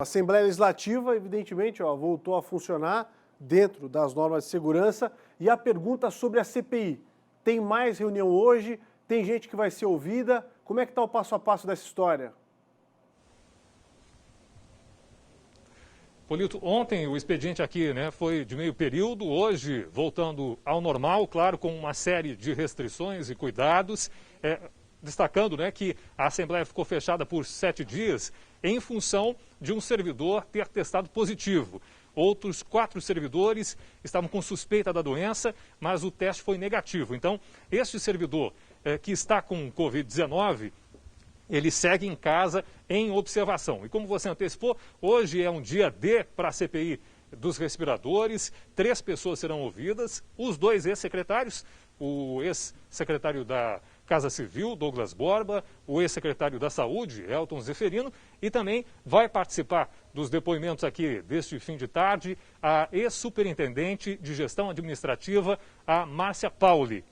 A Assembleia Legislativa, evidentemente, voltou a funcionar dentro das normas de segurança. E a pergunta sobre a CPI. Tem mais reunião hoje? Tem gente que vai ser ouvida? Como é que está o passo a passo dessa história? Polito, ontem o expediente aqui foi de meio período, hoje voltando ao normal, claro, com uma série de restrições e cuidados, destacando que a Assembleia ficou fechada por 7 dias em função de um servidor ter testado positivo. Outros 4 servidores estavam com suspeita da doença, mas o teste foi negativo. Então, este servidor que está com Covid-19, ele segue em casa em observação. E como você antecipou, hoje é um dia D para a CPI dos respiradores. 3 pessoas serão ouvidas, os 2 ex-secretários, o ex-secretário da Casa Civil, Douglas Borba, o ex-secretário da Saúde, Elton Zeferino, e também vai participar dos depoimentos aqui deste fim de tarde a ex-superintendente de gestão administrativa, a Márcia Pauli.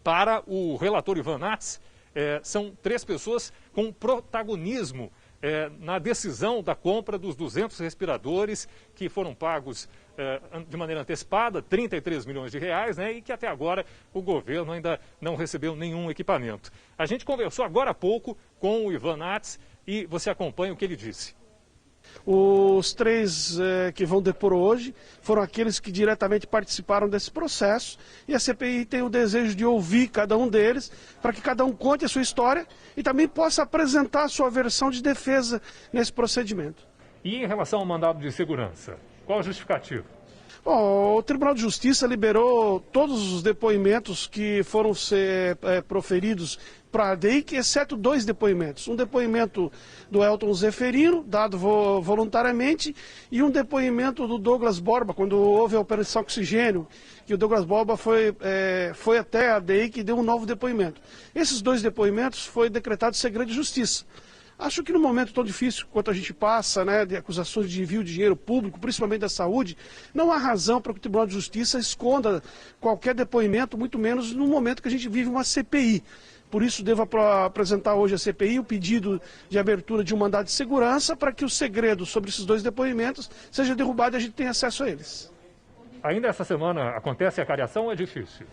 Para o relator Ivan Nats, são 3 pessoas com protagonismo na decisão da compra dos 200 respiradores que foram pagos de maneira antecipada, 33 milhões de reais, e que até agora o governo ainda não recebeu nenhum equipamento. A gente conversou agora há pouco com o Ivan Nats e você acompanha o que ele disse. Os 3 que vão depor hoje foram aqueles que diretamente participaram desse processo e a CPI tem o desejo de ouvir cada um deles para que cada um conte a sua história e também possa apresentar a sua versão de defesa nesse procedimento. E em relação ao mandado de segurança, qual a justificativa? Bom, o Tribunal de Justiça liberou todos os depoimentos que foram ser proferidos para a DEIC, exceto 2 depoimentos. Um depoimento do Elton Zeferino, dado voluntariamente, e um depoimento do Douglas Borba, quando houve a Operação Oxigênio, que o Douglas Borba foi até a DEIC e deu um novo depoimento. Esses 2 depoimentos foi decretado segredo de justiça. Acho que no momento tão difícil quanto a gente passa, de acusações de envio de dinheiro público, principalmente da saúde, não há razão para que o Tribunal de Justiça esconda qualquer depoimento, muito menos no momento que a gente vive uma CPI. Por isso, devo apresentar hoje à CPI o pedido de abertura de um mandado de segurança para que o segredo sobre esses 2 depoimentos seja derrubado e a gente tenha acesso a eles. Ainda essa semana acontece a cariação ou é difícil?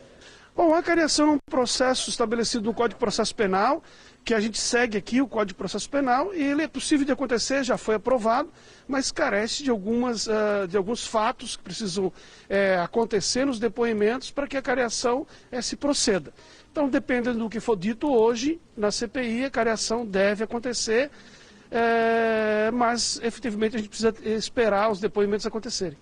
Bom, a cariação é um processo estabelecido no Código de Processo Penal, que a gente segue aqui, o Código de Processo Penal, e ele é possível de acontecer, já foi aprovado, mas carece de alguns fatos que precisam acontecer nos depoimentos para que a cariação se proceda. Então, dependendo do que for dito hoje, na CPI, a cariação deve acontecer, mas efetivamente a gente precisa esperar os depoimentos acontecerem.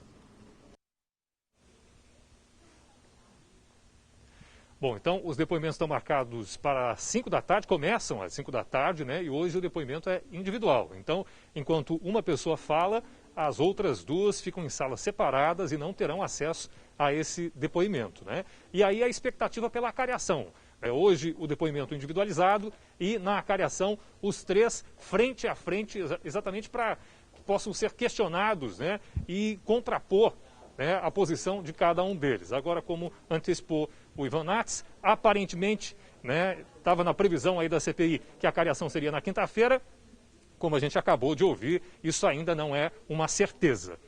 Bom, então os depoimentos estão marcados para as 5 da tarde, começam às 5 da tarde, e hoje o depoimento é individual. Então, enquanto uma pessoa fala, as outras 2 ficam em salas separadas e não terão acesso a esse depoimento, E aí a expectativa pela acariação. Hoje o depoimento individualizado e na acariação os 3 frente a frente, exatamente para que possam ser questionados, e contrapor a posição de cada um deles. Agora, como antecipou o Ivan Nats, aparentemente estava na previsão aí da CPI que a cariação seria na quinta-feira. Como a gente acabou de ouvir, isso ainda não é uma certeza.